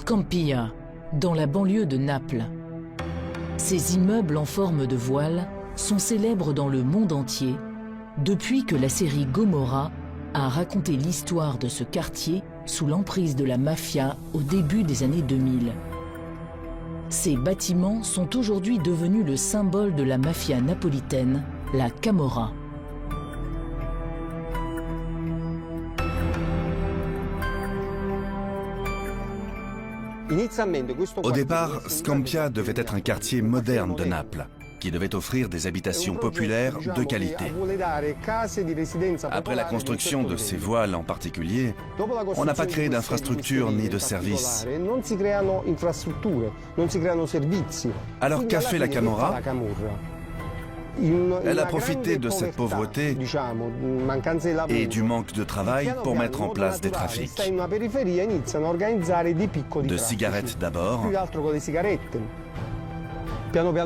Scampia, dans la banlieue de Naples. Ces immeubles en forme de voile sont célèbres dans le monde entier depuis que la série Gomorra a raconté l'histoire de ce quartier sous l'emprise de la mafia au début des années 2000. Ces bâtiments sont aujourd'hui devenus le symbole de la mafia napolitaine, la Camorra. Au départ, Scampia devait être un quartier moderne de Naples, qui devait offrir des habitations populaires de qualité. Après la construction de ces voiles en particulier, on n'a pas créé d'infrastructures ni de services. Alors qu'a fait la Camorra? Elle a profité de cette pauvreté et du manque de travail pour mettre en place des trafics. De cigarettes d'abord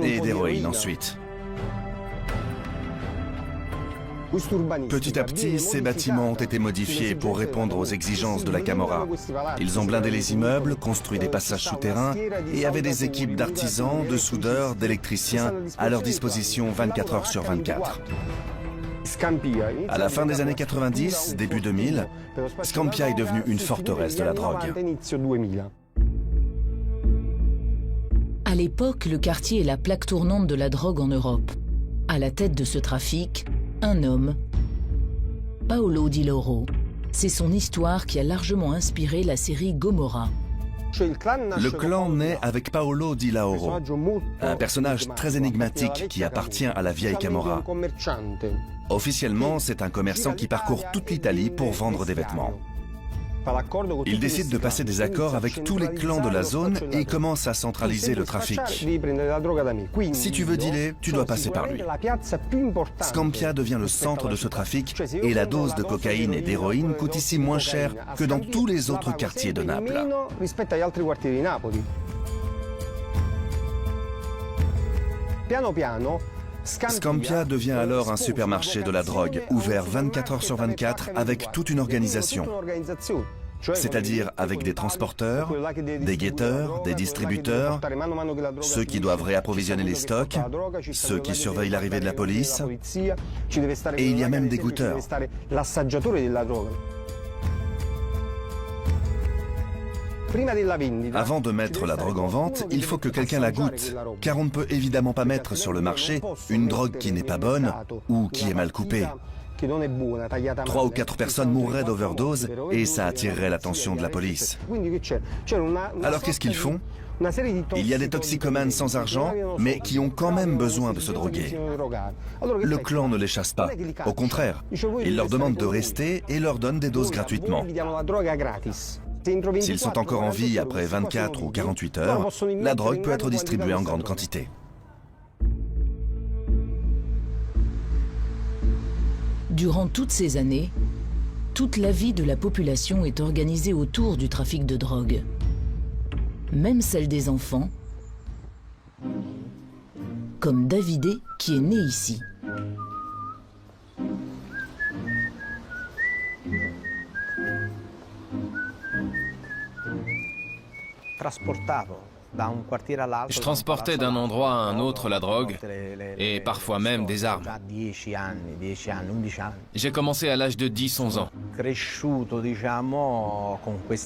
et d'héroïne ensuite. Petit à petit, ces bâtiments ont été modifiés pour répondre aux exigences de la Camorra. Ils ont blindé les immeubles, construit des passages souterrains et avaient des équipes d'artisans, de soudeurs, d'électriciens à leur disposition 24 heures sur 24. À la fin des années 90, début 2000, Scampia est devenue une forteresse de la drogue. À l'époque, le quartier est la plaque tournante de la drogue en Europe. À la tête de ce trafic, un homme, Paolo Di Lauro. C'est son histoire qui a largement inspiré la série Gomorra. Le clan naît avec Paolo Di Lauro, un personnage très énigmatique qui appartient à la vieille Camorra. Officiellement, c'est un commerçant qui parcourt toute l'Italie pour vendre des vêtements. Il décide de passer des accords avec tous les clans de la zone et commence à centraliser le trafic. Si tu veux dealer, tu dois passer par lui. Scampia devient le centre de ce trafic et la dose de cocaïne et d'héroïne coûte ici moins cher que dans tous les autres quartiers de Naples. Scampia devient alors un supermarché de la drogue, ouvert 24 heures sur 24 avec toute une organisation. C'est-à-dire avec des transporteurs, des guetteurs, des distributeurs, ceux qui doivent réapprovisionner les stocks, ceux qui surveillent l'arrivée de la police, et il y a même des goûteurs. Avant de mettre la drogue en vente, il faut que quelqu'un la goûte, car on ne peut évidemment pas mettre sur le marché une drogue qui n'est pas bonne ou qui est mal coupée. 3 ou 4 personnes mourraient d'overdose et ça attirerait l'attention de la police. Alors qu'est-ce qu'ils font? Il y a des toxicomanes sans argent, mais qui ont quand même besoin de se droguer. Le clan ne les chasse pas. Au contraire, il leur demande de rester et leur donne des doses gratuitement. S'ils sont encore en vie après 24 ou 48 heures, la drogue peut être distribuée en grande quantité. Durant toutes ces années, toute la vie de la population est organisée autour du trafic de drogue. Même celle des enfants, comme Davide qui est né ici. Je transportais d'un endroit à un autre la drogue et parfois même des armes. J'ai commencé à l'âge de 10-11 ans.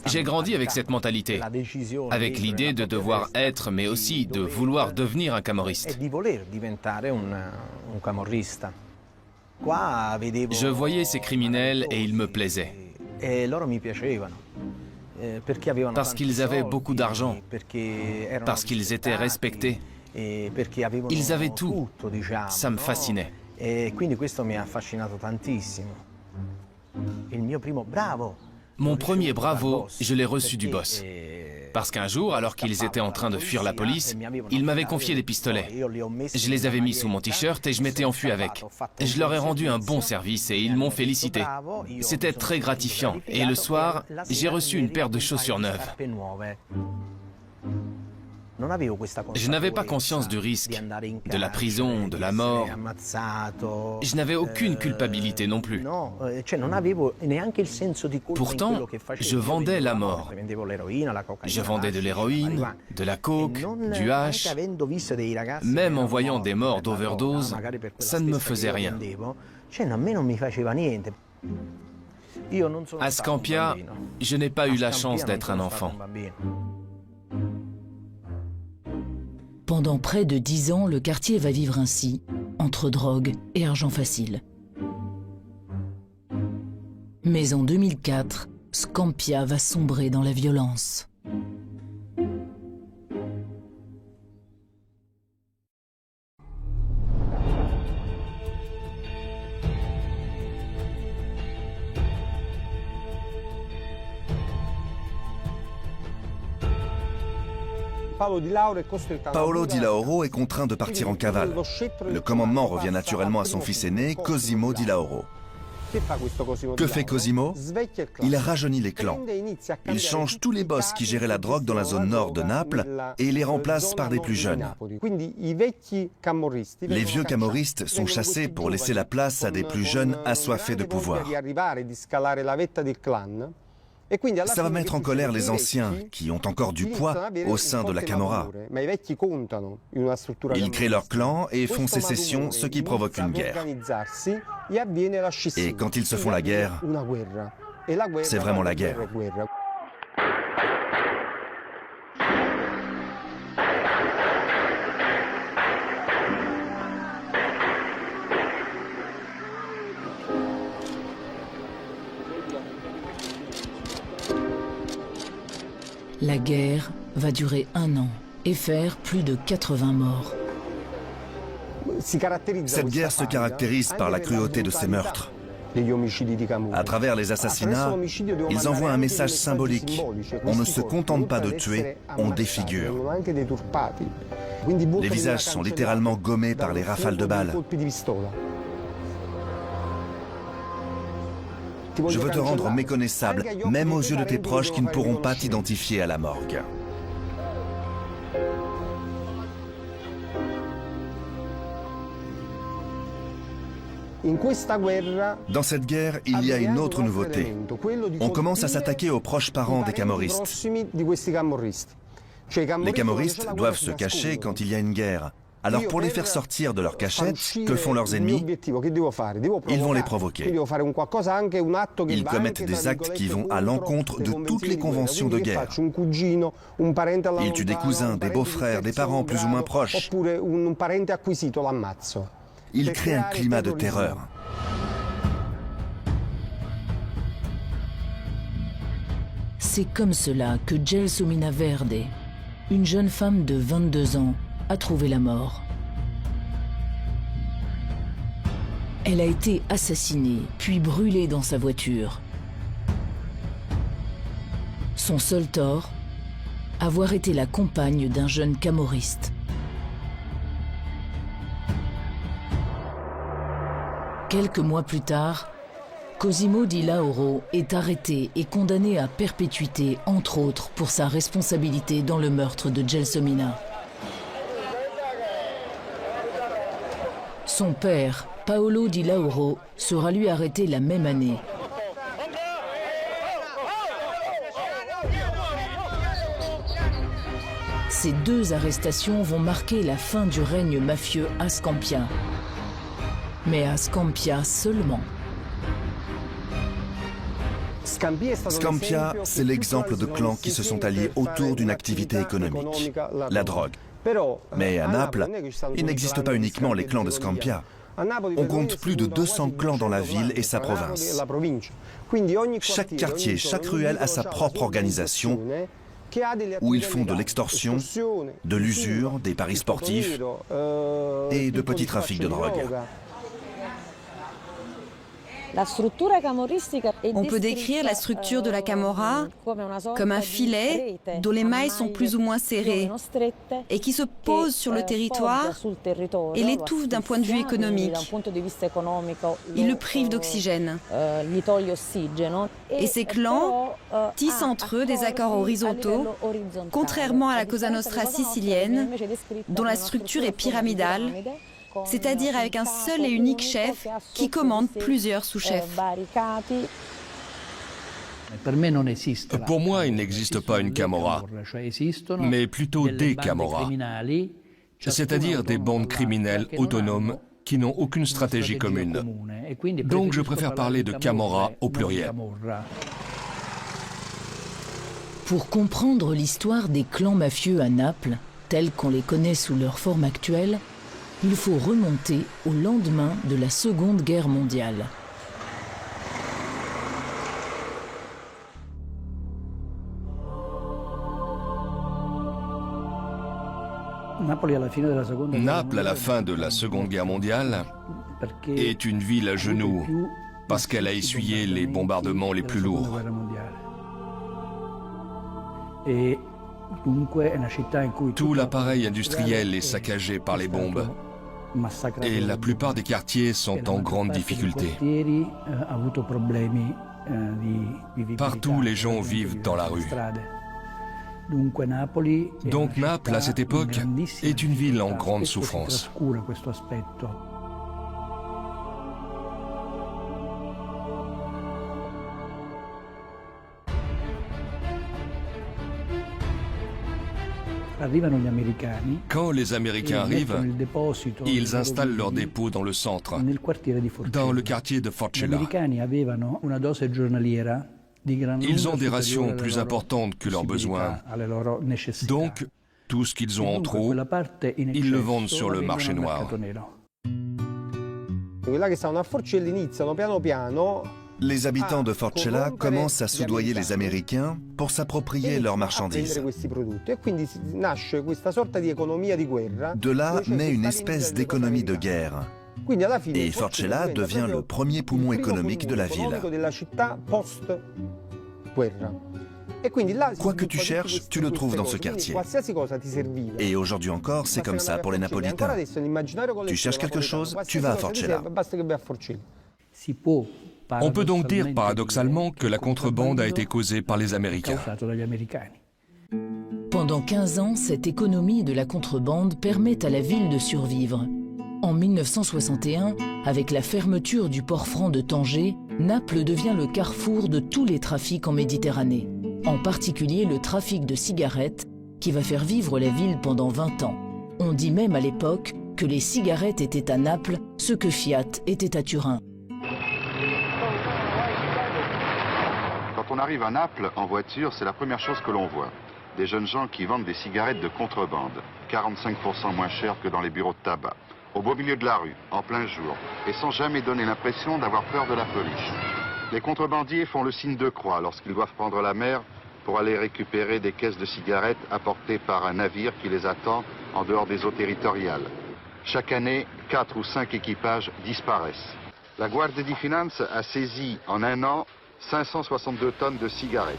J'ai grandi avec cette mentalité, avec l'idée de devoir être, mais aussi de vouloir devenir un camorriste. Je voyais ces criminels et ils me plaisaient. Parce qu'ils avaient beaucoup d'argent, parce qu'ils étaient respectés. Ils avaient tout. Ça me fascinait. Mon premier bravo, je l'ai reçu du boss. Parce qu'un jour, alors qu'ils étaient en train de fuir la police, ils m'avaient confié des pistolets. Je les avais mis sous mon t-shirt et je m'étais enfui avec. Je leur ai rendu un bon service et ils m'ont félicité. C'était très gratifiant. Et le soir, j'ai reçu une paire de chaussures neuves. Je n'avais pas conscience du risque, de la prison, de la mort. Je n'avais aucune culpabilité non plus. Pourtant, je vendais la mort. Je vendais de l'héroïne, de la coke, du hash. Même en voyant des morts d'overdose, ça ne me faisait rien. À Scampia, je n'ai pas eu la chance d'être un enfant. Pendant près de 10 ans, le quartier va vivre ainsi, entre drogue et argent facile. Mais en 2004, Scampia va sombrer dans la violence. Paolo Di Lauro est contraint de partir en cavale. Le commandement revient naturellement à son fils aîné, Cosimo Di Lauro. Que fait Cosimo? Il rajeunit les clans. Il change tous les boss qui géraient la drogue dans la zone nord de Naples et les remplace par des plus jeunes. Les vieux camorristes sont chassés pour laisser la place à des plus jeunes assoiffés de pouvoir. Ça va mettre en colère les anciens, qui ont encore du poids au sein de la Camorra. Ils créent leur clan et font sécession, ce qui provoque une guerre. Et quand ils se font la guerre, c'est vraiment la guerre. La guerre va durer 1 an et faire plus de 80 morts. Cette guerre se caractérise par la cruauté de ces meurtres. À travers les assassinats, ils envoient un message symbolique. On ne se contente pas de tuer, on défigure. Les visages sont littéralement gommés par les rafales de balles. Je veux te rendre méconnaissable, même aux yeux de tes proches qui ne pourront pas t'identifier à la morgue. Dans cette guerre, il y a une autre nouveauté. On commence à s'attaquer aux proches parents des camorristes. Les camorristes doivent se cacher quand il y a une guerre. Alors pour les faire sortir de leur cachette, que font leurs ennemis? Ils vont les provoquer. Ils commettent des actes qui vont à l'encontre de toutes les conventions de guerre. Ils tuent des cousins, des beaux-frères, des parents plus ou moins proches. Ils créent un climat de terreur. C'est comme cela que Gelsomina Verde, une jeune femme de 22 ans, a trouvé la mort. Elle a été assassinée, puis brûlée dans sa voiture. Son seul tort, avoir été la compagne d'un jeune camorriste. Quelques mois plus tard, Cosimo Di Lauro est arrêté et condamné à perpétuité, entre autres pour sa responsabilité dans le meurtre de Gelsomina. Son père, Paolo Di Lauro, sera lui arrêté la même année. Ces 2 arrestations vont marquer la fin du règne mafieux à Scampia. Mais à Scampia seulement. Scampia, c'est l'exemple de clans qui se sont alliés autour d'une activité économique, la drogue. Mais à Naples, il n'existe pas uniquement les clans de Scampia. On compte plus de 200 clans dans la ville et sa province. Chaque quartier, chaque ruelle a sa propre organisation où ils font de l'extorsion, de l'usure, des paris sportifs et de petits trafics de drogue. On peut décrire la structure de la camorra comme un filet dont les mailles sont plus ou moins serrées et qui se pose sur le territoire et l'étouffe d'un point de vue économique. Il le prive d'oxygène. Et ces clans tissent entre eux des accords horizontaux, contrairement à la Cosa Nostra sicilienne, dont la structure est pyramidale, c'est-à-dire avec un seul et unique chef qui commande plusieurs sous-chefs. Pour moi, il n'existe pas une camorra, mais plutôt des camorras, c'est-à-dire des bandes criminelles autonomes qui n'ont aucune stratégie commune. Donc je préfère parler de camorra au pluriel. Pour comprendre l'histoire des clans mafieux à Naples, tels qu'on les connaît sous leur forme actuelle, il faut remonter au lendemain de la Seconde Guerre mondiale. Naples, à la fin de la Seconde Guerre mondiale, est une ville à genoux parce qu'elle a essuyé les bombardements les plus lourds. Tout l'appareil industriel est saccagé par les bombes et la plupart des quartiers sont en grande difficulté. Partout, les gens vivent dans la rue. Donc Naples, à cette époque, est une ville en grande souffrance. Quand les Américains arrivent, ils installent leur dépôt dans le centre, dans le quartier de Forcella. Ils ont des rations plus importantes que leurs besoins. Donc, tout ce qu'ils ont en trop, ils le vendent sur le marché noir. Les habitants de Forcella commencent à soudoyer les Américains pour s'approprier leurs marchandises. De là naît une espèce d'économie de guerre. Et Forcella devient le premier poumon économique de la ville. Quoi que tu cherches, tu le trouves dans ce quartier. Et aujourd'hui encore, c'est comme ça pour les Napolitains. Tu cherches quelque chose, tu vas à Forcella. On peut donc dire paradoxalement que la contrebande a été causée par les Américains. Pendant 15 ans, cette économie de la contrebande permet à la ville de survivre. En 1961, avec la fermeture du port franc de Tanger, Naples devient le carrefour de tous les trafics en Méditerranée, en particulier le trafic de cigarettes qui va faire vivre la ville pendant 20 ans. On dit même à l'époque que les cigarettes étaient à Naples ce que Fiat était à Turin. Quand on arrive à Naples, en voiture, c'est la première chose que l'on voit. Des jeunes gens qui vendent des cigarettes de contrebande, 45% moins chères que dans les bureaux de tabac, au beau milieu de la rue, en plein jour, et sans jamais donner l'impression d'avoir peur de la police. Les contrebandiers font le signe de croix lorsqu'ils doivent prendre la mer pour aller récupérer des caisses de cigarettes apportées par un navire qui les attend en dehors des eaux territoriales. Chaque année, 4 ou 5 équipages disparaissent. La Guardia di Finanza a saisi en un an 562 tonnes de cigarettes.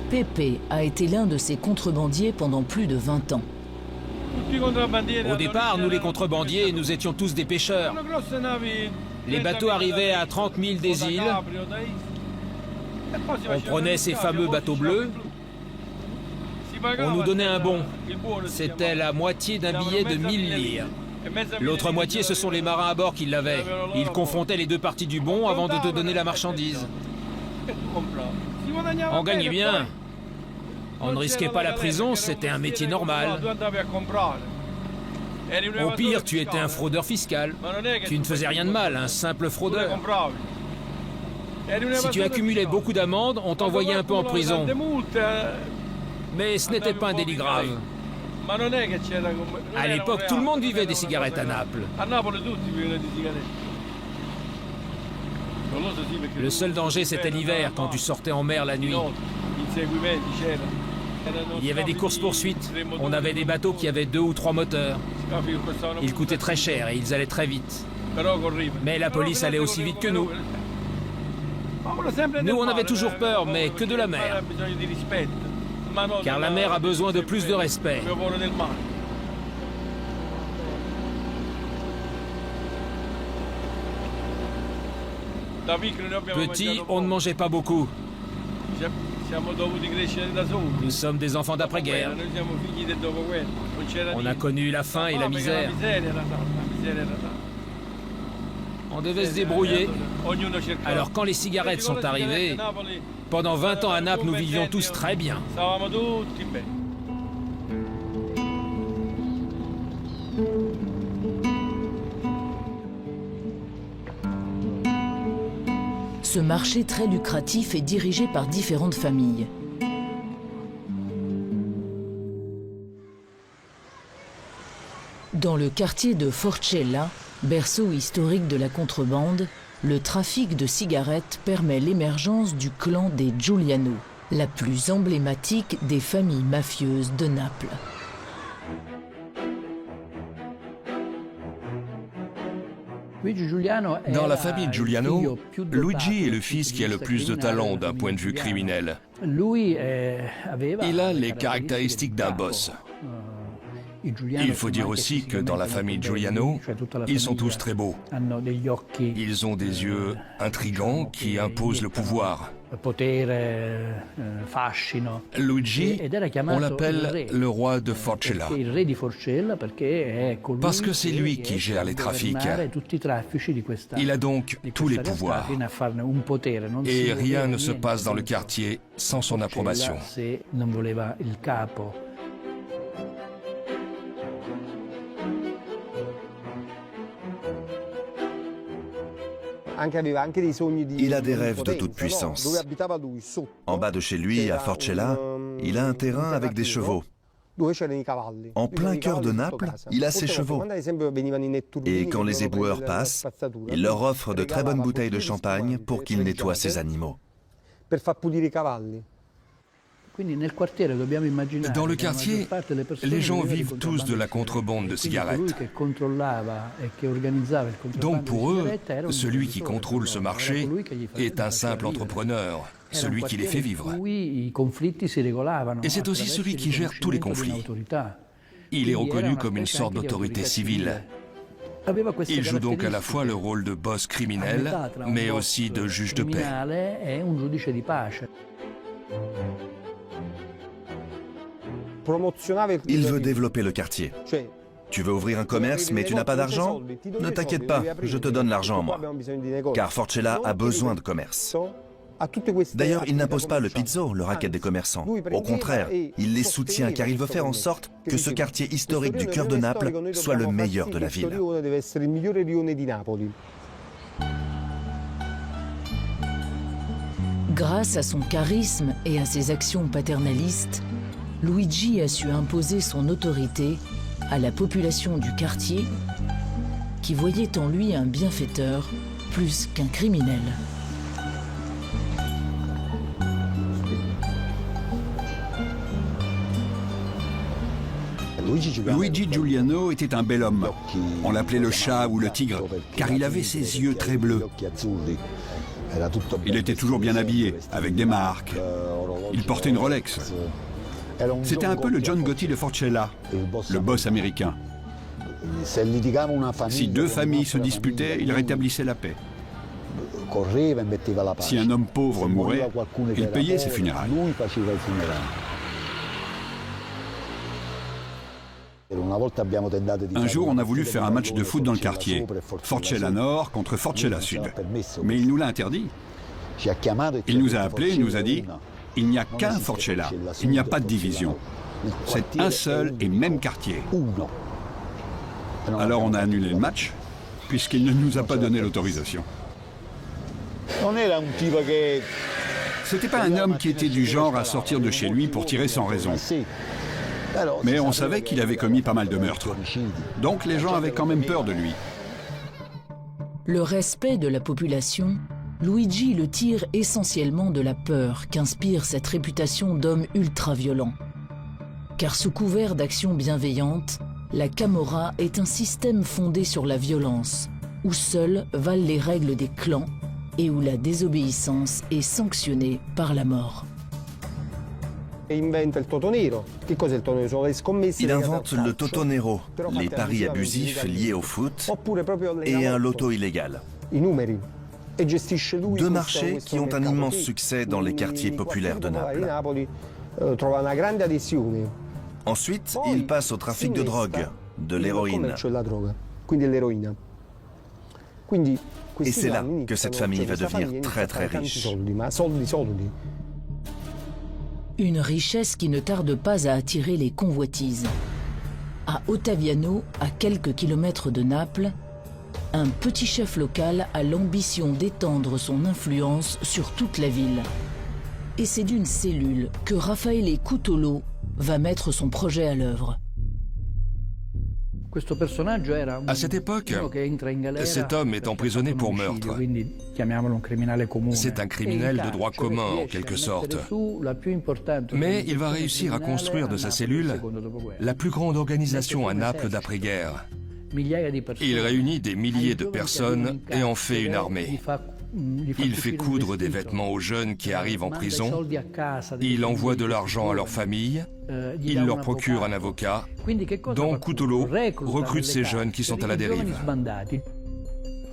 Pepe a été l'un de ces contrebandiers pendant plus de 20 ans. Au départ, nous les contrebandiers, nous étions tous des pêcheurs. Les bateaux arrivaient à 30 000 des îles. On prenait ces fameux bateaux bleus. On nous donnait un bon. C'était la moitié d'un billet de 1000 lire. L'autre moitié, ce sont les marins à bord qui l'avaient. Ils confrontaient les deux parties du bon avant de te donner la marchandise. On gagnait bien. On ne risquait pas la prison, c'était un métier normal. Au pire, tu étais un fraudeur fiscal. Tu ne faisais rien de mal, un simple fraudeur. Si tu accumulais beaucoup d'amendes, on t'envoyait un peu en prison. Mais ce n'était pas un délit grave. À l'époque, tout le monde vivait des cigarettes à Naples. Le seul danger, c'était l'hiver, quand tu sortais en mer la nuit. Il y avait des courses-poursuites. On avait des bateaux qui avaient 2 ou 3 moteurs. Ils coûtaient très cher et ils allaient très vite. Mais la police allait aussi vite que nous. Nous, on avait toujours peur, mais que de la mer. Car la mer a besoin de plus de respect. Petit, on ne mangeait pas beaucoup. Nous sommes des enfants d'après-guerre. On a connu la faim et la misère. On devait se débrouiller. Alors quand les cigarettes sont arrivées, pendant 20 ans à Naples, nous vivions tous très bien. Ce marché très lucratif est dirigé par différentes familles. Dans le quartier de Forcella, berceau historique de la contrebande, le trafic de cigarettes permet l'émergence du clan des Giuliano, la plus emblématique des familles mafieuses de Naples. Dans la famille Giuliano, Luigi est le fils qui a le plus de talent d'un point de vue criminel. Il a les caractéristiques d'un boss. Il faut dire aussi que dans la famille Giuliano, ils sont tous très beaux. Ils ont des yeux intrigants qui imposent le pouvoir. Luigi, on l'appelle le roi de Forcella, parce que c'est lui qui gère les trafics. Il a donc tous les pouvoirs. Et rien ne se passe dans le quartier sans son approbation. Il a des rêves de toute puissance. En bas de chez lui, à Forcella, il a un terrain avec des chevaux. En plein cœur de Naples, il a ses chevaux. Et quand les éboueurs passent, il leur offre de très bonnes bouteilles de champagne pour qu'ils nettoient ses animaux. Dans le quartier, les gens vivent tous de la contrebande de cigarettes. Donc pour eux, celui qui contrôle ce marché est un simple entrepreneur, celui qui les fait vivre. Et c'est aussi celui qui gère tous les conflits. Il est reconnu comme une sorte d'autorité civile. Il joue donc à la fois le rôle de boss criminel, mais aussi de juge de paix. Il veut développer le quartier. Tu veux ouvrir un commerce, mais tu n'as pas d'argent? Ne t'inquiète pas, je te donne l'argent, moi. Car Forcella a besoin de commerce. D'ailleurs, il n'impose pas le pizzo, le racket des commerçants. Au contraire, il les soutient car il veut faire en sorte que ce quartier historique du cœur de Naples soit le meilleur de la ville. Grâce à son charisme et à ses actions paternalistes, Luigi a su imposer son autorité à la population du quartier qui voyait en lui un bienfaiteur plus qu'un criminel. Luigi Giuliano était un bel homme. On l'appelait le chat ou le tigre, car il avait ses yeux très bleus. Il était toujours bien habillé, avec des marques. Il portait une Rolex. C'était un peu le John Gotti de Forcella, le boss américain. Si deux familles se disputaient, il rétablissait la paix. Si un homme pauvre mourait, il payait ses funérailles. Un jour, on a voulu faire un match de foot dans le quartier, Forcella Nord contre Forcella Sud. Mais il nous l'a interdit. Il nous a appelés et nous a dit « Il n'y a qu'un Forcella, il n'y a pas de division. C'est un seul et même quartier. » Alors on a annulé le match, puisqu'il ne nous a pas donné l'autorisation. C'était pas un homme qui était du genre à sortir de chez lui pour tirer sans raison. Mais on savait qu'il avait commis pas mal de meurtres. Donc les gens avaient quand même peur de lui. Le respect de la population, Luigi le tire essentiellement de la peur qu'inspire cette réputation d'homme ultra-violent. Car sous couvert d'actions bienveillantes, la Camorra est un système fondé sur la violence, où seules valent les règles des clans et où la désobéissance est sanctionnée par la mort. Il invente le Toto Nero, les paris abusifs liés au foot, et un loto illégal. Deux marchés qui ont un immense succès dans les quartiers populaires de Naples. Ensuite, il passe au trafic de drogue, de l'héroïne. Et c'est là que cette famille va devenir très très riche. Une richesse qui ne tarde pas à attirer les convoitises. À Ottaviano, à quelques kilomètres de Naples, un petit chef local a l'ambition d'étendre son influence sur toute la ville. Et c'est d'une cellule que Raffaele Cutolo va mettre son projet à l'œuvre. À cette époque, cet homme est emprisonné pour meurtre. C'est un criminel de droit commun, en quelque sorte. Mais il va réussir à construire de sa cellule la plus grande organisation à Naples d'après-guerre. Il réunit des milliers de personnes et en fait une armée. Il fait coudre des vêtements aux jeunes qui arrivent en prison. Il envoie de l'argent à leur famille. Il leur procure un avocat. Donc Cutolo recrute ces jeunes qui sont à la dérive.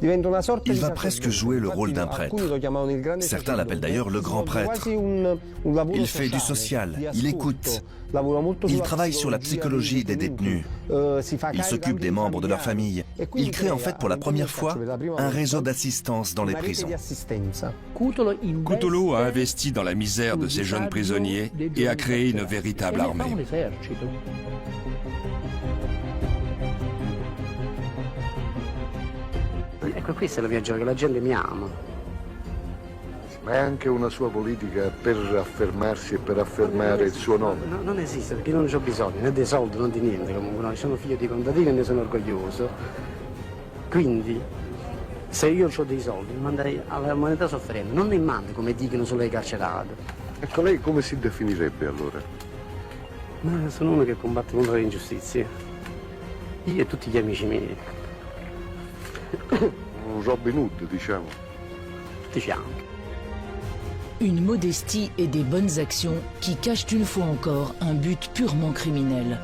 Il va presque jouer le rôle d'un prêtre. Certains l'appellent d'ailleurs le grand prêtre. Il fait du social, il écoute. Il travaille sur la psychologie des détenus. Il s'occupe des membres de leur famille. Il crée en fait pour la première fois un réseau d'assistance dans les prisons. Cutolo a investi dans la misère de ces jeunes prisonniers et a créé une véritable armée. Ecco, questa è la mia gioia, la gente mi ama. Ma è anche una sua politica per affermarsi e per affermare il suo nome? No, non esiste, perché non ho bisogno né dei soldi, né di niente comunque. No. Sono figlio di contadini e ne sono orgoglioso. Quindi, se io ho dei soldi, mi manderei alla moneta sofferente. Non mi mando come dicono sulle carcerate. Ecco, lei come si definirebbe allora? Ma sono uno che combatte contro le ingiustizie. Io e tutti gli amici miei. Un Robin Hood, diciamo. Diciamo. Une modestie et des bonnes actions qui cachent une fois encore un but purement criminel.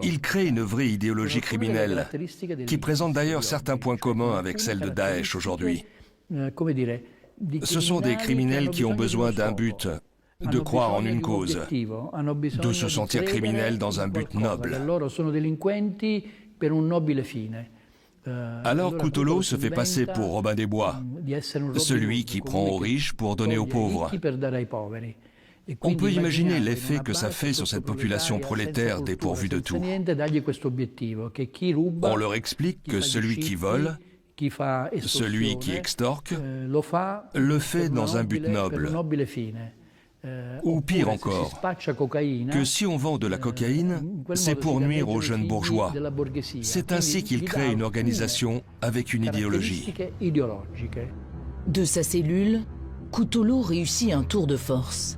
Il crée une vraie idéologie criminelle, qui présente d'ailleurs certains points communs avec celle de Daesh aujourd'hui. Ce sont des criminels qui ont besoin d'un but, de croire en une cause, de se sentir criminels dans un but noble. Alors Cutolo se fait passer pour Robin des Bois, celui qui prend aux riches pour donner aux pauvres. On peut imaginer l'effet que ça fait sur cette population prolétaire dépourvue de tout. On leur explique que celui qui vole, celui qui extorque, le fait dans un but noble. Ou pire encore, que si on vend de la cocaïne, c'est pour nuire aux jeunes bourgeois. C'est ainsi qu'il crée une organisation avec une idéologie. De sa cellule, Cutolo réussit un tour de force.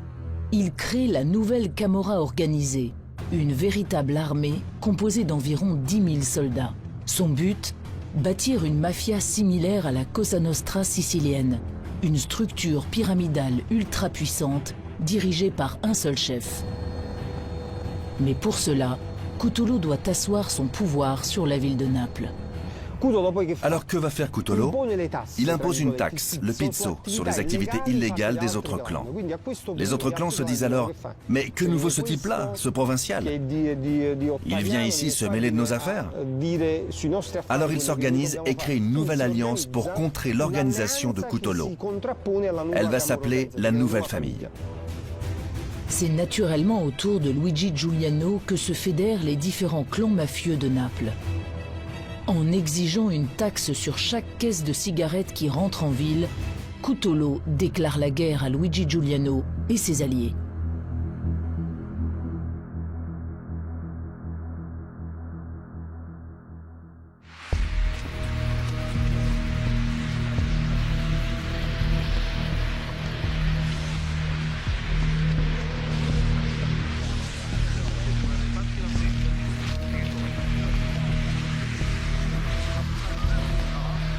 Il crée la nouvelle Camorra organisée, une véritable armée composée d'environ 10 000 soldats. Son but, bâtir une mafia similaire à la Cosa Nostra sicilienne, une structure pyramidale ultra puissante dirigée par un seul chef. Mais pour cela, Cutolo doit asseoir son pouvoir sur la ville de Naples. Alors que va faire Cutolo? Il impose une taxe, le pizzo, sur les activités illégales des autres clans. Les autres clans se disent alors « Mais que nous vaut ce type-là, ce provincial? Il vient ici se mêler de nos affaires ?» Alors il s'organise et crée une nouvelle alliance pour contrer l'organisation de Cutolo. Elle va s'appeler la Nouvelle Famille. C'est naturellement autour de Luigi Giuliano que se fédèrent les différents clans mafieux de Naples. En exigeant une taxe sur chaque caisse de cigarettes qui rentre en ville, Cutolo déclare la guerre à Luigi Giuliano et ses alliés.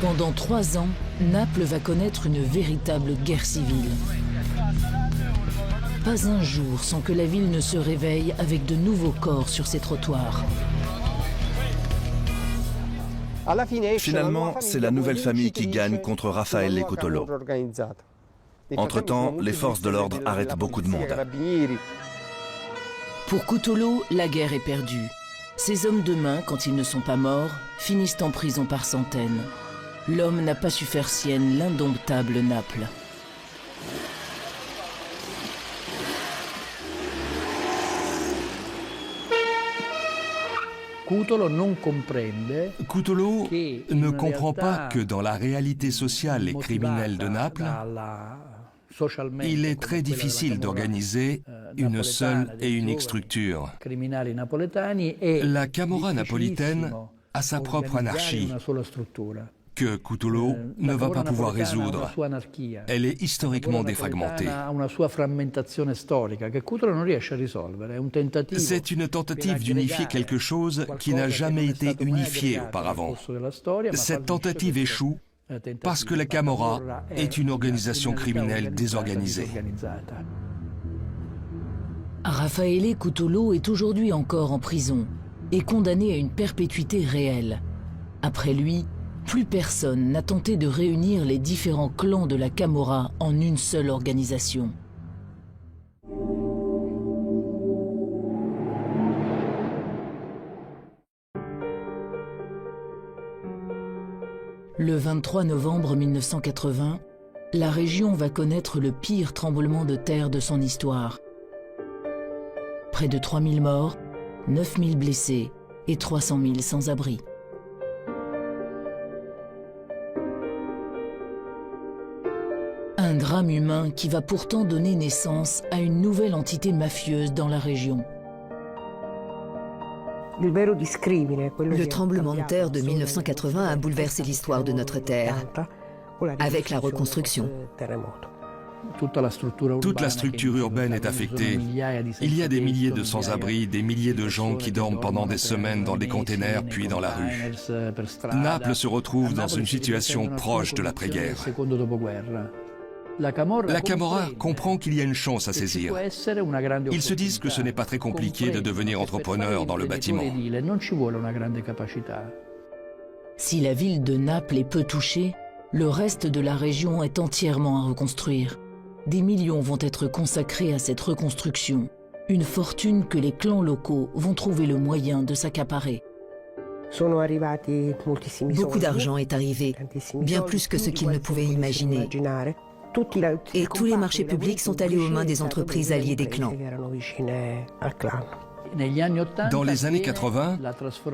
Pendant 3 ans, Naples va connaître une véritable guerre civile. Pas un jour sans que la ville ne se réveille avec de nouveaux corps sur ses trottoirs. Finalement, c'est la nouvelle famille qui gagne contre Raffaele Cutolo. Entre-temps, les forces de l'ordre arrêtent beaucoup de monde. Pour Cutolo, la guerre est perdue. Ses hommes de main, quand ils ne sont pas morts, finissent en prison par centaines. L'homme n'a pas su faire sienne l'indomptable Naples. Cutolo ne comprend pas que dans la réalité sociale et criminelle de Naples, il est très difficile d'organiser une seule et unique structure. La Camorra napolitaine a sa propre anarchie, que Cutolo ne va pas pouvoir résoudre. Elle est historiquement défragmentée. C'est une tentative d'unifier quelque chose qui n'a jamais été unifié auparavant. Cette tentative échoue parce que la Camorra est une organisation criminelle désorganisée. Raffaele Cutolo est aujourd'hui encore en prison et condamné à une perpétuité réelle. Après lui, plus personne n'a tenté de réunir les différents clans de la Camorra en une seule organisation. Le 23 novembre 1980, la région va connaître le pire tremblement de terre de son histoire. Près de 3000 morts, 9000 blessés et 300 000 sans-abri. Un drame humain qui va pourtant donner naissance à une nouvelle entité mafieuse dans la région. Le tremblement de terre de 1980 a bouleversé l'histoire de notre terre, avec la reconstruction. Toute la structure urbaine est affectée. Il y a des milliers de sans-abri, des milliers de gens qui dorment pendant des semaines dans des containers puis dans la rue. Naples se retrouve dans une situation proche de l'après-guerre. La Camorra comprend qu'il y a une chance à saisir. Ils se disent que ce n'est pas très compliqué de devenir entrepreneur dans le bâtiment. Si la ville de Naples est peu touchée, le reste de la région est entièrement à reconstruire. Des millions vont être consacrés à cette reconstruction, une fortune que les clans locaux vont trouver le moyen de s'accaparer. Beaucoup d'argent est arrivé, bien plus que ce qu'ils ne pouvaient imaginer. Et tous les marchés publics sont allés aux mains des entreprises alliées des clans. Dans les années 80,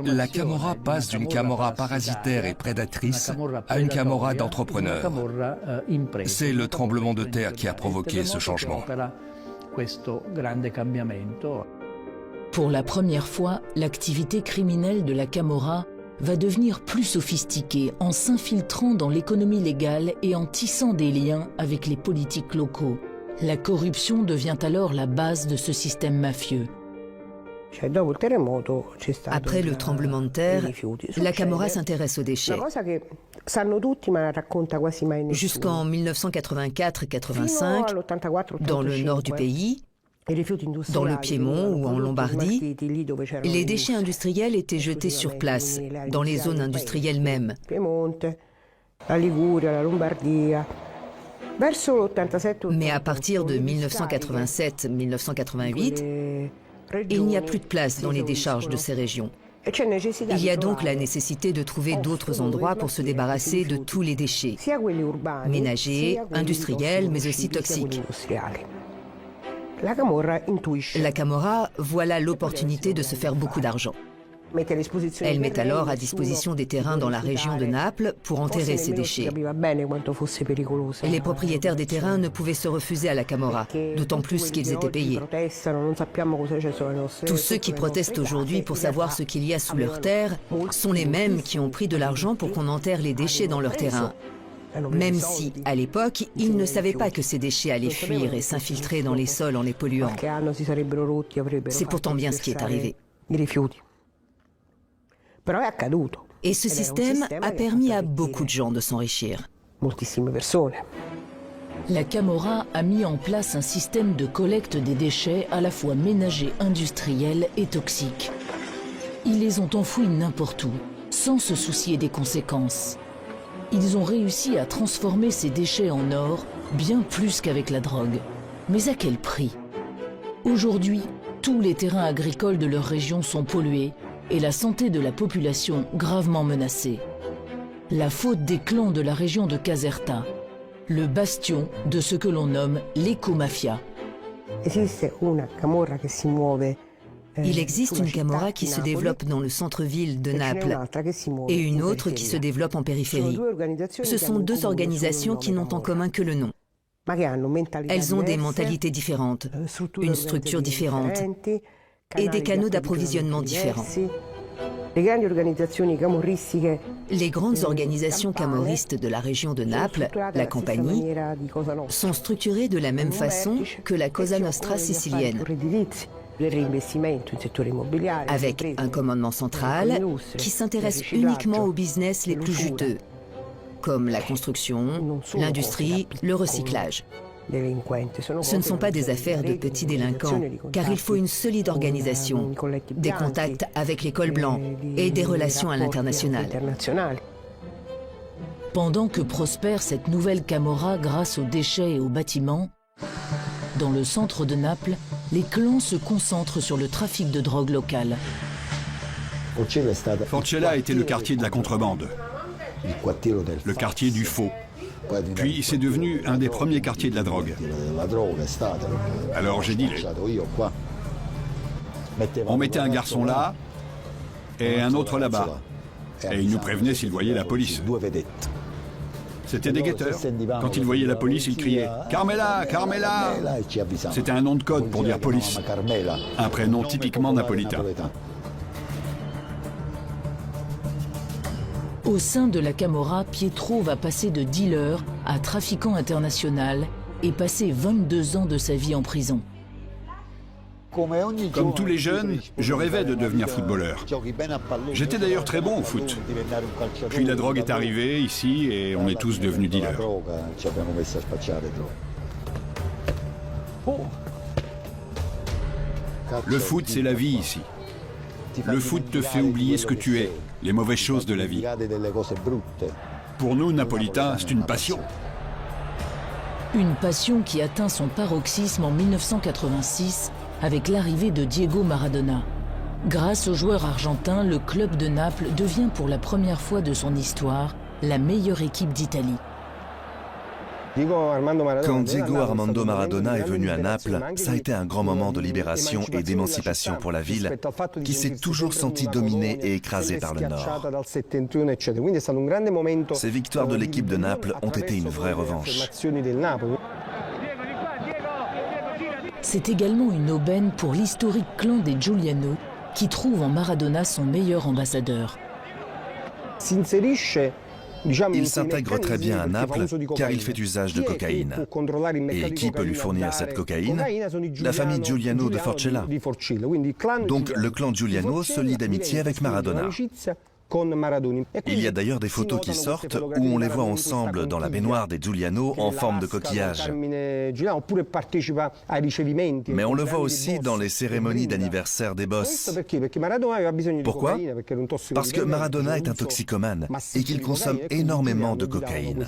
la Camorra passe d'une Camorra parasitaire et prédatrice à une Camorra d'entrepreneurs. C'est le tremblement de terre qui a provoqué ce changement. Pour la première fois, l'activité criminelle de la Camorra va devenir plus sophistiquée en s'infiltrant dans l'économie légale et en tissant des liens avec les politiques locaux. La corruption devient alors la base de ce système mafieux. Après le tremblement de terre, la Camorra s'intéresse aux déchets. Jusqu'en 1984-85, dans le nord du pays, dans le Piémont ou en Lombardie, les déchets industriels étaient jetés sur place, dans les zones industrielles mêmes. Mais à partir de 1987-1988, il n'y a plus de place dans les décharges de ces régions. Il y a donc la nécessité de trouver d'autres endroits pour se débarrasser de tous les déchets, ménagers, industriels, mais aussi toxiques. La Camorra voit là l'opportunité de se faire beaucoup d'argent. Elle met alors à disposition des terrains dans la région de Naples pour enterrer ces déchets. Les propriétaires des terrains ne pouvaient se refuser à la Camorra, d'autant plus qu'ils étaient payés. Tous ceux qui protestent aujourd'hui pour savoir ce qu'il y a sous leurs terres sont les mêmes qui ont pris de l'argent pour qu'on enterre les déchets dans leurs terrains. Même si, à l'époque, ils ne savaient pas que ces déchets allaient fuir et s'infiltrer dans les sols en les polluant. C'est pourtant bien ce qui est arrivé. Et ce système a permis à beaucoup de gens de s'enrichir. La Camorra a mis en place un système de collecte des déchets à la fois ménagers, industriels et toxiques. Ils les ont enfouis n'importe où, sans se soucier des conséquences. Ils ont réussi à transformer ces déchets en or, bien plus qu'avec la drogue. Mais à quel prix? Aujourd'hui, tous les terrains agricoles de leur région sont pollués et la santé de la population gravement menacée. La faute des clans de la région de Caserta, le bastion de ce que l'on nomme l'éco-mafia. Il existe une Camorra qui se développe dans le centre-ville de Naples et une autre qui se développe en périphérie. Ce sont deux organisations qui n'ont en commun que le nom. Elles ont des mentalités différentes, une structure différente et des canaux d'approvisionnement différents. Les grandes organisations camorristes de la région de Naples, la Compagnie, sont structurées de la même façon que la Cosa Nostra sicilienne, avec un commandement central qui s'intéresse uniquement aux business les plus juteux, comme la construction, l'industrie, le recyclage. Ce ne sont pas des affaires de petits délinquants, car il faut une solide organisation, des contacts avec les cols blancs et des relations à l'international. Pendant que prospère cette nouvelle Camorra grâce aux déchets et aux bâtiments, dans le centre de Naples, les clans se concentrent sur le trafic de drogue locale. Forcella était le quartier de la contrebande, le quartier du faux. Puis c'est devenu un des premiers quartiers de la drogue. Alors j'ai dealé. On mettait un garçon là et un autre là-bas. Et ils nous prévenaient s'ils voyaient la police. C'était des guetteurs. Quand ils voyaient la police, ils criaient « Carmela, Carmela !» C'était un nom de code pour dire police. Un prénom typiquement napolitain. Au sein de la Camorra, Pietro va passer de dealer à trafiquant international et passer 22 ans de sa vie en prison. Comme tous les jeunes, je rêvais de devenir footballeur. J'étais d'ailleurs très bon au foot. Puis la drogue est arrivée ici et on est tous devenus dealers. Le foot, c'est la vie ici. Le foot te fait oublier ce que tu es, les mauvaises choses de la vie. Pour nous, Napolitains, c'est une passion. Une passion qui atteint son paroxysme en 1986 avec l'arrivée de Diego Maradona. Grâce au joueur argentin, le club de Naples devient pour la première fois de son histoire la meilleure équipe d'Italie. Quand Diego Armando Maradona est venu à Naples, ça a été un grand moment de libération et d'émancipation pour la ville, qui s'est toujours sentie dominée et écrasée par le Nord. Ces victoires de l'équipe de Naples ont été une vraie revanche. C'est également une aubaine pour l'historique clan des Giuliano, qui trouve en Maradona son meilleur ambassadeur. Il s'intègre très bien à Naples car il fait usage de cocaïne. Et qui peut lui fournir cette cocaïne? La famille Giuliano de Forcella. Donc le clan Giuliano se lie d'amitié avec Maradona. Il y a d'ailleurs des photos qui sortent où on les voit ensemble dans la baignoire des Giuliano en forme de coquillage. Mais on le voit aussi dans les cérémonies d'anniversaire des boss. Pourquoi? Parce que Maradona est un toxicomane et qu'il consomme énormément de cocaïne.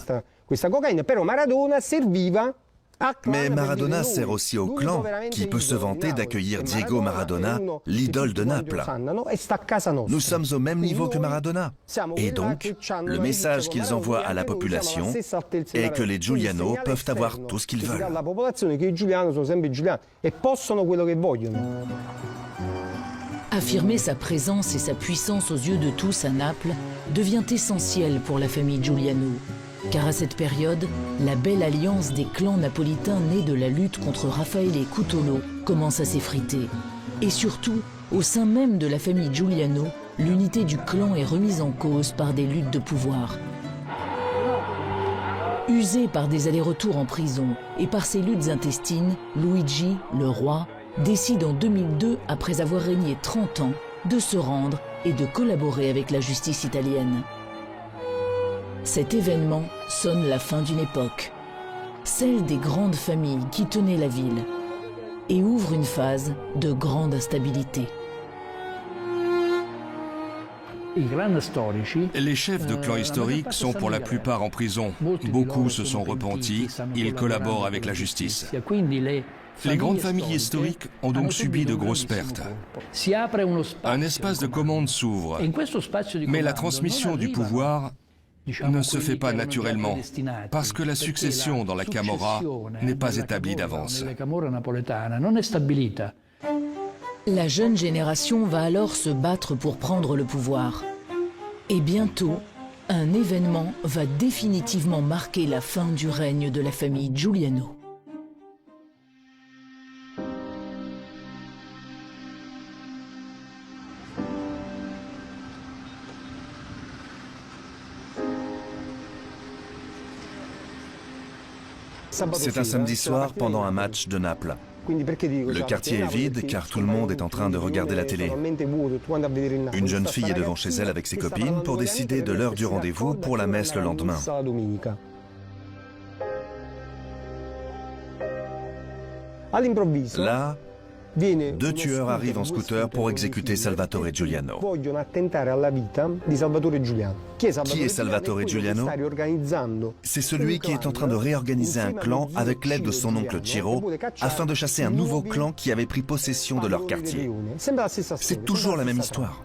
Mais Maradona sert aussi au clan, qui peut se vanter d'accueillir Diego Maradona, l'idole de Naples. Nous sommes au même niveau que Maradona. Et donc, le message qu'ils envoient à la population est que les Giuliano peuvent avoir tout ce qu'ils veulent. Affirmer sa présence et sa puissance aux yeux de tous à Naples devient essentiel pour la famille Giuliano. Car à cette période, la belle alliance des clans napolitains nés de la lutte contre Raffaele Cutolo commence à s'effriter. Et surtout, au sein même de la famille Giuliano, l'unité du clan est remise en cause par des luttes de pouvoir. Usé par des allers-retours en prison et par ses luttes intestines, Luigi, le roi, décide en 2002, après avoir régné 30 ans, de se rendre et de collaborer avec la justice italienne. Cet événement sonne la fin d'une époque, celle des grandes familles qui tenaient la ville, et ouvre une phase de grande instabilité. Les chefs de clans historiques sont pour la plupart en prison. Beaucoup se sont repentis, ils collaborent avec la justice. Les grandes familles historiques ont donc subi de grosses pertes. Un espace de commande s'ouvre, mais la transmission du pouvoir ne se fait pas naturellement, parce que la succession dans la Camorra n'est pas établie d'avance. La jeune génération va alors se battre pour prendre le pouvoir. Et bientôt, un événement va définitivement marquer la fin du règne de la famille Giuliano. C'est un samedi soir pendant un match de Naples. Le quartier est vide car tout le monde est en train de regarder la télé. Une jeune fille est devant chez elle avec ses copines pour décider de l'heure du rendez-vous pour la messe le lendemain. Là, deux tueurs arrivent en scooter pour exécuter Salvatore Giuliano. Qui est Salvatore Giuliano? C'est celui qui est en train de réorganiser un clan avec l'aide de son oncle Ciro afin de chasser un nouveau clan qui avait pris possession de leur quartier. C'est toujours la même histoire.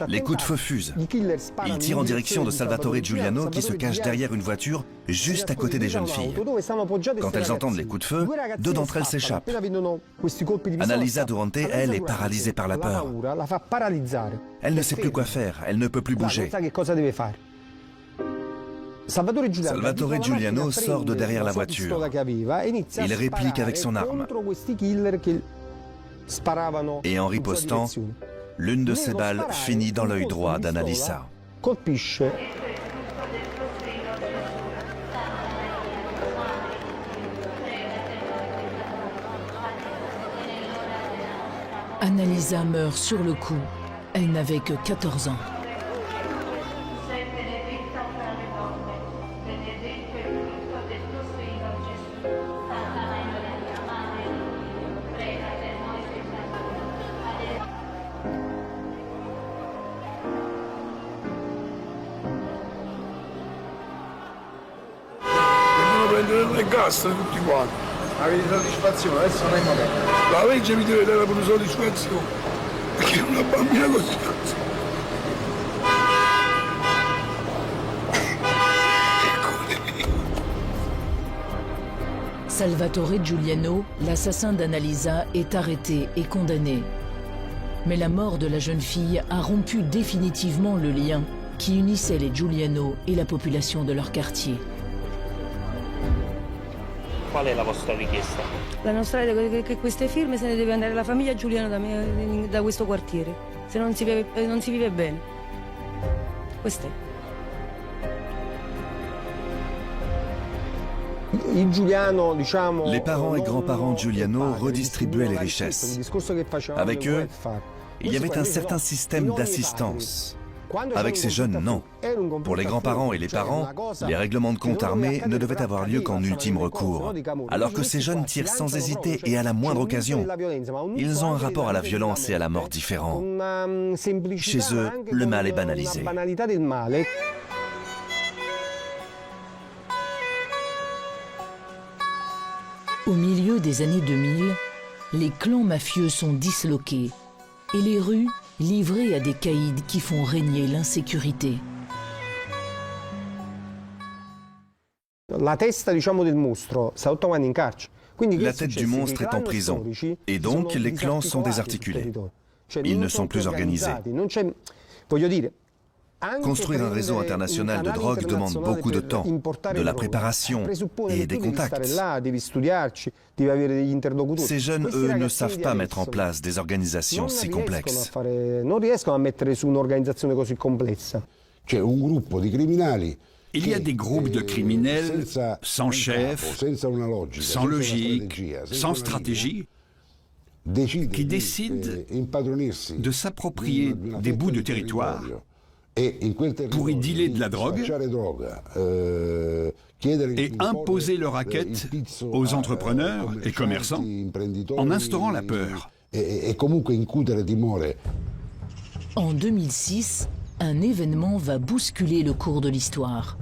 Les coups de feu fusent. Ils tirent en direction de Salvatore Giuliano qui se cache derrière une voiture juste à côté des jeunes filles. Quand elles entendent les coups de feu, deux d'entre elles s'échappent. Annalisa Durante, elle, est paralysée par la peur. Elle ne sait plus quoi faire, elle ne peut plus bouger. Salvatore Giuliano sort de derrière la voiture. Il réplique avec son arme. Et en ripostant, l'une de ses balles finit dans l'œil droit d'Annalisa. Annalisa meurt sur le coup. Elle n'avait que 14 ans. Le gas tutti quanti. Avete soddisfazione, adesso non è il momento. La legge mi deve dare pure soddisfazione. Perché una bambina così. Salvatore Giuliano, l'assassin d'Annalisa, est arrêté et condamné. Mais la mort de la jeune fille a rompu définitivement le lien qui unissait les Giuliano et la population de leur quartier. Qual è la vostra richiesta? La nostra è che queste firme se ne deve andare la famiglia Giuliano da questo quartiere, se non si vive bene. Questo è. Les parents et grands-parents Giuliano redistribuaient les richesses. Avec eux, il y avait un certain système d'assistance. Avec ces jeunes, non. Pour les grands-parents et les parents, les règlements de compte armés ne devaient avoir lieu qu'en ultime recours. Alors que ces jeunes tirent sans hésiter et à la moindre occasion. Ils ont un rapport à la violence et à la mort différent. Chez eux, le mal est banalisé. Au milieu des années 2000, les clans mafieux sont disloqués et les rues livrées à des caïds qui font régner l'insécurité. La tête du monstre est en prison, et donc les clans sont désarticulés. Ils ne sont plus organisés. Construire un réseau international de drogue demande beaucoup de temps, de la préparation et des contacts. Ces jeunes, eux, ne savent pas mettre en place des organisations si complexes. Il y a des groupes de criminels sans chef, sans logique, sans stratégie. qui décide de s'approprier des bouts de territoire pour y dealer de la drogue et imposer leur racket aux entrepreneurs et commerçants en instaurant la peur. En 2006, un événement va bousculer le cours de l'histoire.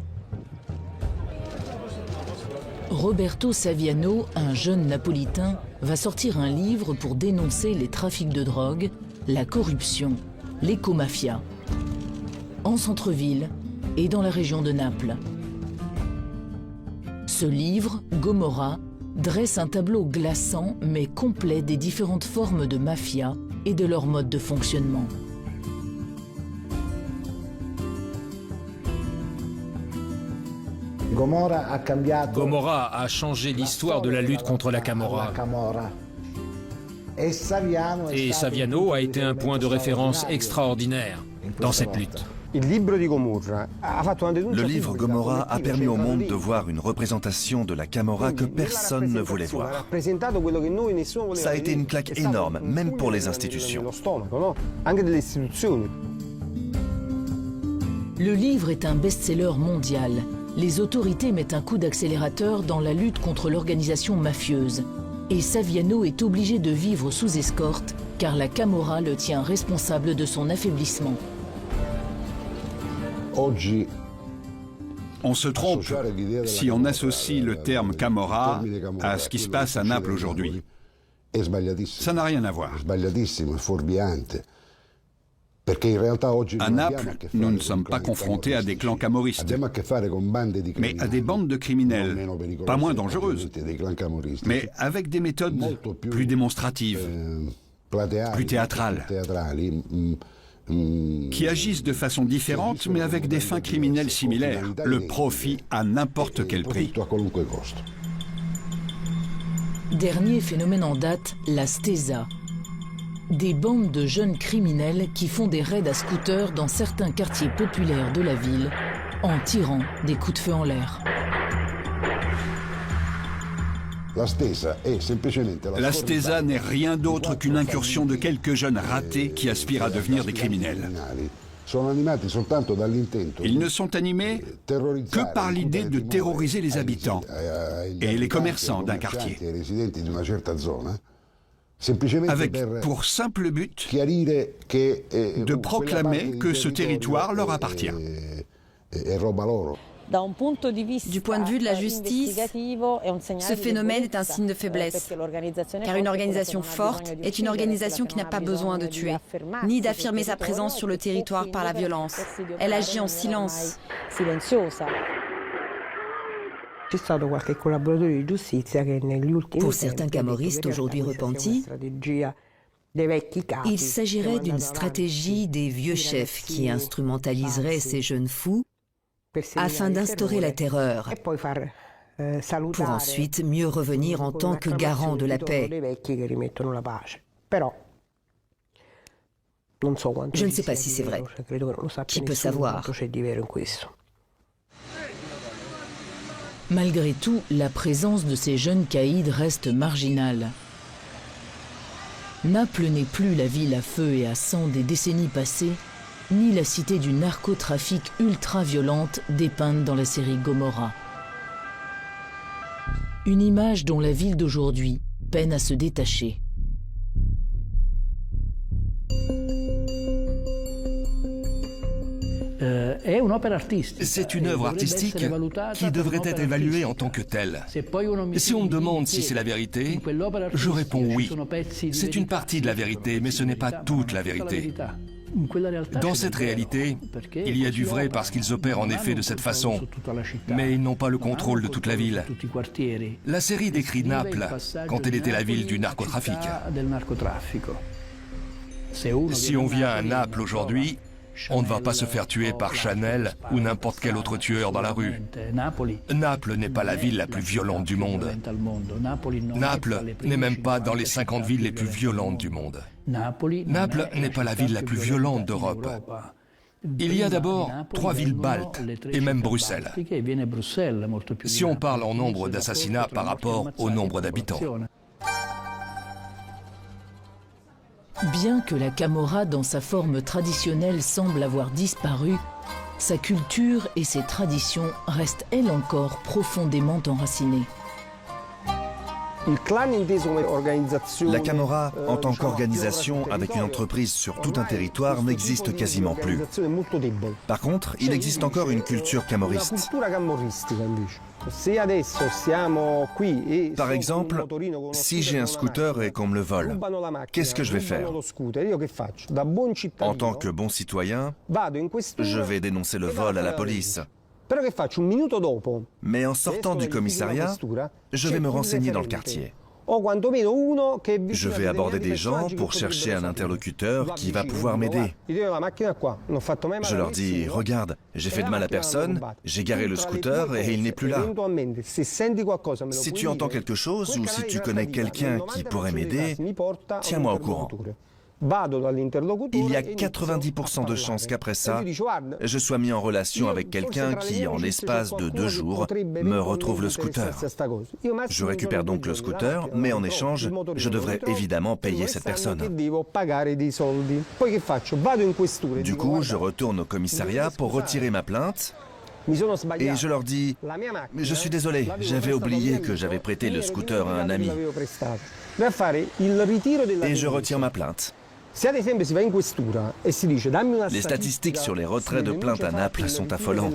Roberto Saviano, un jeune napolitain, va sortir un livre pour dénoncer les trafics de drogue, la corruption, l'écomafia, en centre-ville et dans la région de Naples. Ce livre, Gomorra, dresse un tableau glaçant mais complet des différentes formes de mafia et de leur mode de fonctionnement. Gomorra a changé l'histoire de la lutte contre la Camorra. Et Saviano a été un point de référence extraordinaire dans cette lutte. Le livre Gomorra a permis au monde de voir une représentation de la Camorra que personne ne voulait voir. Ça a été une claque énorme, même pour les institutions. Le livre est un best-seller mondial. Les autorités mettent un coup d'accélérateur dans la lutte contre l'organisation mafieuse. Et Saviano est obligé de vivre sous escorte, car la Camorra le tient responsable de son affaiblissement. On se trompe si on associe le terme Camorra à ce qui se passe à Naples aujourd'hui. Ça n'a rien à voir. À Naples, nous ne sommes pas confrontés à des clans camorristes, mais à des bandes de criminels, pas moins dangereuses, mais avec des méthodes plus démonstratives, plus théâtrales, qui agissent de façon différente, mais avec des fins criminelles similaires, le profit à n'importe quel prix. Dernier phénomène en date, la stesa. Des bandes de jeunes criminels qui font des raids à scooter dans certains quartiers populaires de la ville en tirant des coups de feu en l'air. La stesa n'est rien d'autre qu'une incursion de quelques jeunes ratés qui aspirent à devenir des criminels. Ils ne sont animés que par l'idée de terroriser les habitants et les commerçants d'un quartier, avec pour simple but de proclamer que ce territoire leur appartient. Du point de vue de la justice, ce phénomène est un signe de faiblesse, car une organisation forte est une organisation qui n'a pas besoin de tuer, ni d'affirmer sa présence sur le territoire par la violence. Elle agit en silence. Pour certains camorristes aujourd'hui repentis, il s'agirait d'une stratégie des vieux chefs qui instrumentaliseraient ces jeunes fous afin d'instaurer la terreur, pour ensuite mieux revenir en tant que garant de la paix. Je ne sais pas si c'est vrai. Qui peut savoir? Malgré tout, la présence de ces jeunes caïds reste marginale. Naples n'est plus la ville à feu et à sang des décennies passées, ni la cité du narcotrafic ultra-violente dépeinte dans la série Gomorra. Une image dont la ville d'aujourd'hui peine à se détacher. C'est une œuvre artistique qui devrait être évaluée en tant que telle. Si on me demande si c'est la vérité, je réponds oui. C'est une partie de la vérité, mais ce n'est pas toute la vérité. Dans cette réalité, il y a du vrai parce qu'ils opèrent en effet de cette façon, mais ils n'ont pas le contrôle de toute la ville. La série décrit Naples quand elle était la ville du narcotrafic. Si on vient à Naples aujourd'hui, on ne va pas se faire tuer par Chanel ou n'importe quel autre tueur dans la rue. Naples n'est pas la ville la plus violente du monde. Naples n'est même pas dans les 50 villes les plus violentes du monde. Naples n'est pas la ville la plus violente d'Europe. Il y a d'abord 3 villes baltes et même Bruxelles. Si on parle en nombre d'assassinats par rapport au nombre d'habitants. Bien que la Camorra dans sa forme traditionnelle semble avoir disparu, sa culture et ses traditions restent elles encore profondément enracinées. La Camorra, en tant qu'organisation avec une entreprise sur tout un territoire, n'existe quasiment plus. Par contre, il existe encore une culture camorriste. Par exemple, si j'ai un scooter et qu'on me le vole, qu'est-ce que je vais faire? En tant que bon citoyen, je vais dénoncer le vol à la police. Mais en sortant du commissariat, je vais me renseigner dans le quartier. Je vais aborder des gens pour chercher un interlocuteur qui va pouvoir m'aider. Je leur dis, regarde, j'ai fait de mal à personne, j'ai garé le scooter et il n'est plus là. Si tu entends quelque chose ou si tu connais quelqu'un qui pourrait m'aider, tiens-moi au courant. Il y a 90% de chances qu'après ça, je sois mis en relation avec quelqu'un qui, en l'espace de 2 jours, me retrouve le scooter. Je récupère donc le scooter, mais en échange, je devrais évidemment payer cette personne. Du coup, je retourne au commissariat pour retirer ma plainte. Et je leur dis, je suis désolé, j'avais oublié que j'avais prêté le scooter à un ami. Et je retire ma plainte. Les statistiques sur les retraits de plaintes à Naples sont affolantes.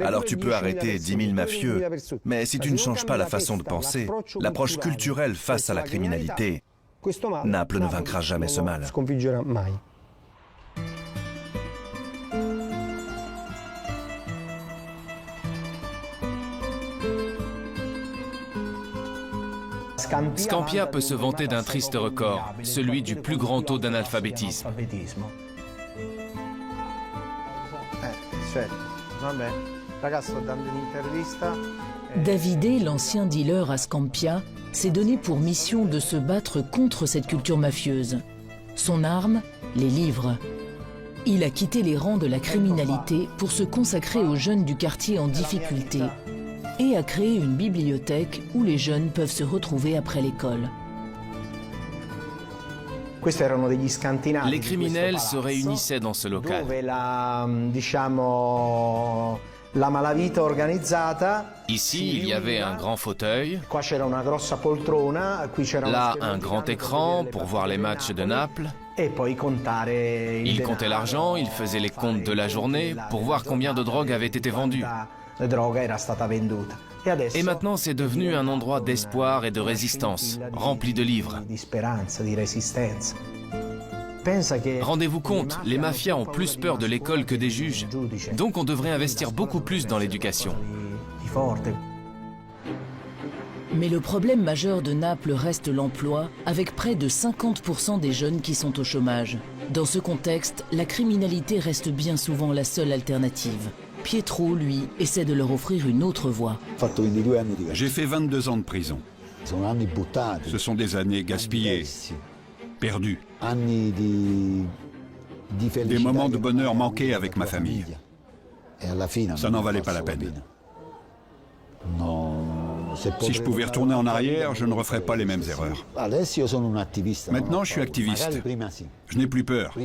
Alors tu peux arrêter 10 000 mafieux, mais si tu ne changes pas la façon de penser, l'approche culturelle face à la criminalité, Naples ne vaincra jamais ce mal. Scampia peut se vanter d'un triste record, celui du plus grand taux d'analphabétisme. Davide, l'ancien dealer à Scampia, s'est donné pour mission de se battre contre cette culture mafieuse. Son arme, les livres. Il a quitté les rangs de la criminalité pour se consacrer aux jeunes du quartier en difficulté et a créé une bibliothèque où les jeunes peuvent se retrouver après l'école. Les criminels se réunissaient dans ce local. Ici, il y avait un grand fauteuil, là, un grand écran pour voir les matchs de Naples. Ils comptaient l'argent, ils faisaient les comptes de la journée pour voir combien de drogue avait été vendue. Et maintenant, c'est devenu un endroit d'espoir et de résistance, rempli de livres. Rendez-vous compte, les mafias ont plus peur de l'école que des juges. Donc on devrait investir beaucoup plus dans l'éducation. Mais le problème majeur de Naples reste l'emploi, avec près de 50% des jeunes qui sont au chômage. Dans ce contexte, la criminalité reste bien souvent la seule alternative. Pietro, lui, essaie de leur offrir une autre voie. J'ai fait 22 ans de prison. Ce sont des années gaspillées, perdues. Des moments de bonheur manqués avec ma famille. Ça n'en valait pas la peine. Si je pouvais retourner en arrière, je ne referais pas les mêmes erreurs. Maintenant, je suis activiste. Je n'ai plus peur.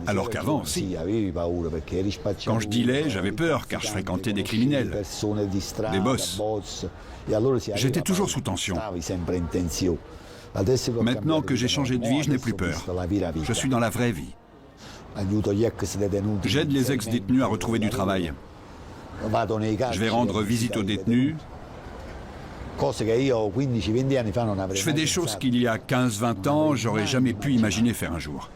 Alors qu'avant, si. Quand je dealais, j'avais peur car je fréquentais des criminels, des boss. J'étais toujours sous tension. Maintenant que j'ai changé de vie, je n'ai plus peur. Je suis dans la vraie vie. J'aide les ex-détenus à retrouver du travail. Je vais rendre visite aux détenus. Je fais des choses qu'il y a 15-20 ans, j'aurais jamais pu imaginer faire un jour.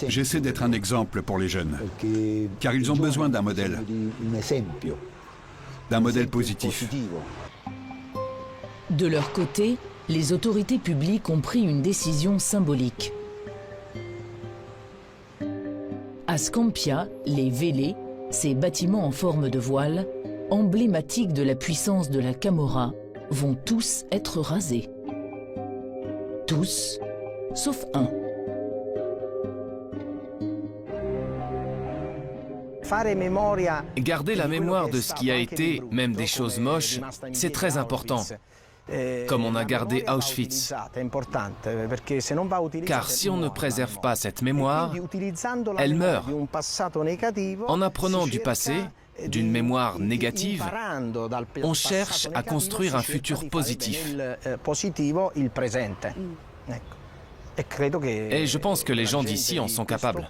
J'essaie d'être un exemple pour les jeunes, car ils ont besoin d'un modèle positif. De leur côté, les autorités publiques ont pris une décision symbolique. À Scampia, les vélés, ces bâtiments en forme de voile, emblématiques de la puissance de la Camorra, vont tous être rasés. Tous, sauf un. Garder la mémoire de ce qui a été, même des choses moches, c'est très important. Comme on a gardé Auschwitz. Car si on ne préserve pas cette mémoire, elle meurt. En apprenant du passé, d'une mémoire négative, on cherche à construire un futur positif. Et je pense que les gens d'ici en sont capables.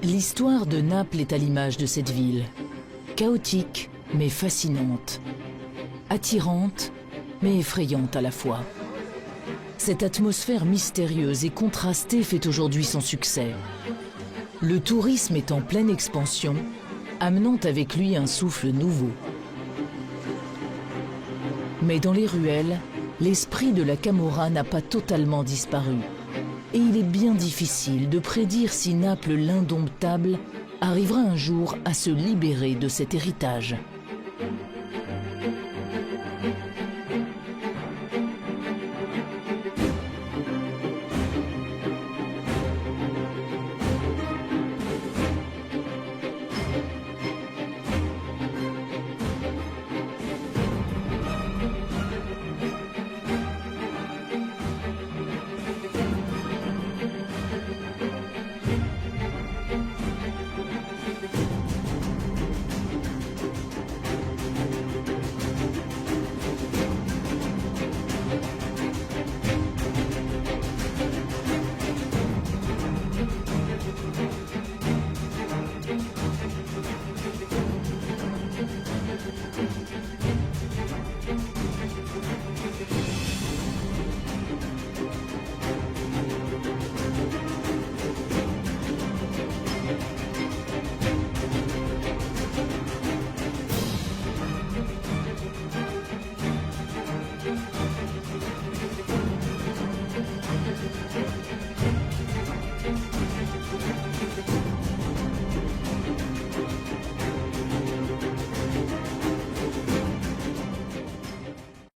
L'histoire de Naples est à l'image de cette ville. Chaotique, mais fascinante. Attirante, mais effrayante à la fois. Cette atmosphère mystérieuse et contrastée fait aujourd'hui son succès. Le tourisme est en pleine expansion, amenant avec lui un souffle nouveau. Mais dans les ruelles, l'esprit de la Camorra n'a pas totalement disparu. Et il est bien difficile de prédire si Naples l'indomptable arrivera un jour à se libérer de cet héritage.